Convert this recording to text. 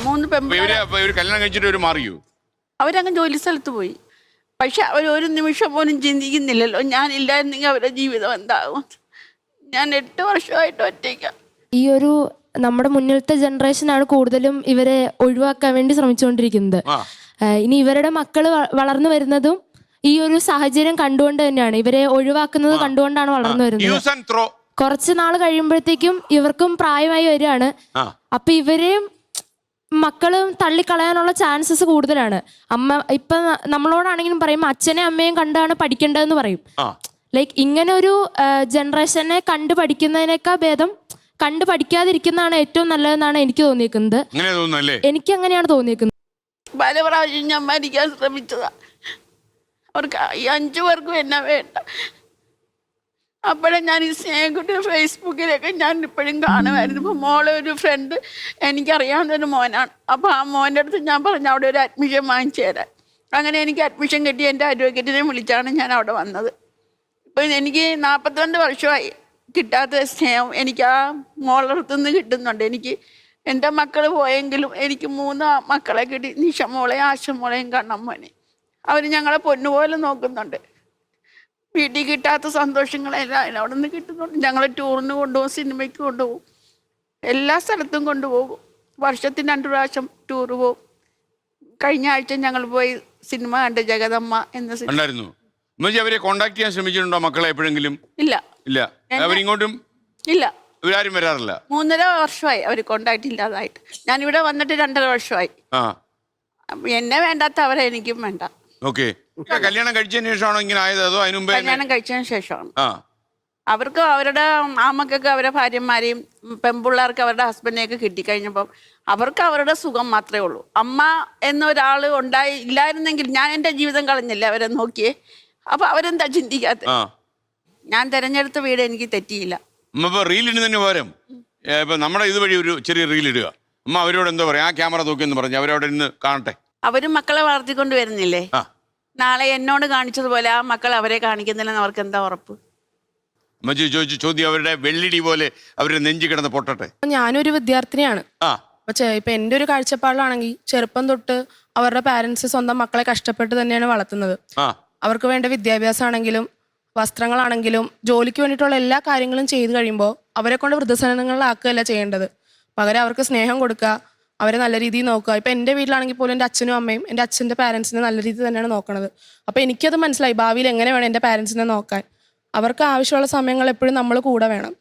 മൂന്ന് പെൺപിള്ളേർ. കല്യാണം കഴിച്ചിട്ട് മാറിയോ? അവരങ്ങ് ജോലി സ്ഥലത്ത് പോയി. പക്ഷെ അവരൊരു നിമിഷം പോലും ചിന്തിക്കുന്നില്ലല്ലോ ഞാനില്ലായിരുന്നെങ്കിൽ അവരുടെ ജീവിതം എന്താകും. ഞാൻ 8 വർഷമായിട്ട് ഒറ്റയ്ക്ക. ഈ ഒരു നമ്മുടെ മുന്നിലത്തെ ജനറേഷനാണ് കൂടുതലും ഇവരെ ഒഴിവാക്കാൻ വേണ്ടി ശ്രമിച്ചുകൊണ്ടിരിക്കുന്നത്. ഇനി ഇവരുടെ മക്കള് വളർന്നു വരുന്നതും ഈ ഒരു സാഹചര്യം കണ്ടുകൊണ്ട് തന്നെയാണ്. ഇവരെ ഒഴിവാക്കുന്നത് കണ്ടുകൊണ്ടാണ് വളർന്നു വരുന്നത്. കുറച്ച് നാൾ കഴിയുമ്പോഴത്തേക്കും ഇവർക്കും പ്രായമായി വരികയാണ്. അപ്പൊ ഇവരെയും മക്കളും തള്ളിക്കളയാനുള്ള ചാൻസസ് കൂടുതലാണ്. ഇപ്പൊ നമ്മളോടാണെങ്കിലും പറയും അച്ഛനെ അമ്മയും കണ്ടാണ് പഠിക്കേണ്ടതെന്ന് പറയും. ലൈക്ക് ഇങ്ങനെ ഒരു ജനറേഷനെ കണ്ടു പഠിക്കുന്നതിനേക്കാൾ ഭേദം കണ്ടു പഠിക്കാതിരിക്കുന്നതാണ് ഏറ്റവും നല്ലതെന്നാണ് എനിക്ക് തോന്നിയിരിക്കുന്നത്. എനിക്ക് അങ്ങനെയാണ് തോന്നിയിരിക്കുന്നത്. പല പ്രാവശ്യം ഞാൻ മരിക്കാൻ ശ്രമിച്ചതാ. അവർക്ക് 5 പേർക്കും എന്നെ വേണ്ട. അപ്പോഴേ ഞാൻ ഈ സ്നേഹക്കുട്ടി ഫേസ്ബുക്കിലൊക്കെ ഞാൻ ഇപ്പോഴും കാണുമായിരുന്നു. ഇപ്പോൾ മോളെ ഒരു ഫ്രണ്ട് എനിക്കറിയാവുന്നൊരു മോനാണ്. അപ്പോൾ ആ മോൻ്റെ അടുത്ത് ഞാൻ പറഞ്ഞു അവിടെ ഒരു അഡ്മിഷൻ വാങ്ങിച്ചു തരാൻ. അങ്ങനെ എനിക്ക് അഡ്മിഷൻ കിട്ടി. എൻ്റെ അഡ്വക്കേറ്റിനെ വിളിച്ചാണ് ഞാൻ അവിടെ വന്നത്. ഇപ്പം എനിക്ക് 42 വർഷമായി കിട്ടാത്ത സ്നേഹം എനിക്ക് ആ മോളടുത്തുനിന്ന് കിട്ടുന്നുണ്ട്. എനിക്ക് എൻ്റെ മക്കൾ പോയെങ്കിലും എനിക്ക് 3 മക്കളെ കിട്ടി. നിഷമോളെയും ആശമോളെയും കണ്ണമ്മോനെ അവർ ഞങ്ങളെ പൊന്നുപോലെ നോക്കുന്നുണ്ട്. വീട്ടിൽ കിട്ടാത്ത സന്തോഷങ്ങളെല്ലാം അവിടെ നിന്ന് കിട്ടുന്നുണ്ട്. ഞങ്ങളെ ടൂറിന് കൊണ്ടുപോകും, സിനിമയ്ക്ക് കൊണ്ടുപോകും, എല്ലാ സ്ഥലത്തും കൊണ്ടുപോകും. വർഷത്തിന് 2 പ്രാവശ്യം ടൂറ് പോകും. കഴിഞ്ഞ ആഴ്ച ഞങ്ങൾ പോയി സിനിമ കണ്ട് ജഗദമ്മ എന്ന സിനിമ. അവരെ കോണ്ടാക്ട് ചെയ്യാൻ ശ്രമിച്ചിട്ടുണ്ടോ മക്കളെ എപ്പോഴെങ്കിലും? ഇല്ല ഇല്ല. അവരിങ്ങോട്ടും ഇല്ല, ഇവരാരും വരാറില്ല. 3.5 വർഷമായി അവർ കോണ്ടാക്ട് ഇല്ലാതായിട്ട്. ഞാനിവിടെ വന്നിട്ട് 2.5 വർഷമായി. എന്നെ വേണ്ടാത്ത അവരെ എനിക്കും വേണ്ട. കല്യാണം കഴിച്ചതിന് ശേഷമാണോ ഇങ്ങനെ ആയത് അതോ അതിനു മുമ്പ്? കല്യാണം കഴിച്ചതിന് ശേഷമാണ്. അവർക്ക് അവരുടെ ആമക്കൊക്കെ അവരുടെ ഭാര്യമാരെയും പെൺപിള്ളേർക്ക് അവരുടെ ഹസ്ബൻഡിനെയൊക്കെ കിട്ടിക്കഴിഞ്ഞപ്പം അവർക്ക് അവരുടെ സുഖം മാത്രമേ ഉള്ളൂ. അമ്മ എന്നൊരാൾ ഇല്ലായിരുന്നെങ്കിൽ ഞാൻ എൻ്റെ ജീവിതം കളഞ്ഞില്ല അവരെ നോക്കിയേ. അപ്പൊ അവരെന്താ ചിന്തിക്കാത്ത? ഞാൻ തെരഞ്ഞെടുത്ത വീട് എനിക്ക് തെറ്റിയില്ല. റീലിടുന്നതിന് പകരം നമ്മുടെ ഇതുവഴി ഒരു ചെറിയ റീൽ ഇടുക. അമ്മ അവരോട് എന്താ പറയാ, ആ ക്യാമറ നോക്കിയെന്ന് പറഞ്ഞു അവരവിടെ നിന്ന് കാണട്ടെ. അവരും മക്കളെ വളർത്തിക്കൊണ്ട് വരുന്നില്ലേ? നാളെ എന്നോട് കാണിച്ചതുപോലെ ആ മക്കൾ അവരെ കാണിക്കുന്നില്ലെന്ന് അവർക്ക് എന്താ ഉറപ്പ്? ചോദ്യം അവരുടെ വെള്ളിടി പോലെ അവരുടെ നെഞ്ചി കിടന്ന് പൊട്ടട്ടെ. ഞാനൊരു വിദ്യാർത്ഥിനിയാണ്. ഇപ്പൊ എൻ്റെ ഒരു കാഴ്ചപ്പാടിലാണെങ്കിൽ ചെറുപ്പം തൊട്ട് അവരുടെ പാരന്റ്സ് സ്വന്തം മക്കളെ കഷ്ടപ്പെട്ട് തന്നെയാണ് വളർത്തുന്നത്. അവർക്ക് വേണ്ട വിദ്യാഭ്യാസമാണെങ്കിലും വസ്ത്രങ്ങളാണെങ്കിലും ജോലിക്ക് വേണ്ടിയിട്ടുള്ള എല്ലാ കാര്യങ്ങളും ചെയ്തു കഴിയുമ്പോൾ അവരെ കൊണ്ട് വൃദ്ധസദനങ്ങളിലാക്കുകയല്ല ചെയ്യേണ്ടത്. പകരം അവർക്ക് സ്നേഹം കൊടുക്കുക, അവരെ നല്ല രീതിയിൽ നോക്കുക. ഇപ്പം എൻ്റെ വീട്ടിലാണെങ്കിൽ പോലും എൻ്റെ അച്ഛനും അമ്മയും എൻ്റെ അച്ഛൻ്റെ പാരൻസിനെ നല്ല രീതിയിൽ തന്നെയാണ് നോക്കണത്. അപ്പോൾ എനിക്കത് മനസ്സിലായി ഭാവിയിൽ എങ്ങനെ വേണം എൻ്റെ പാരൻസിനെ നോക്കാൻ. അവർക്ക് ആവശ്യമുള്ള സമയങ്ങൾ എപ്പോഴും നമ്മൾ കൂടെ വേണം.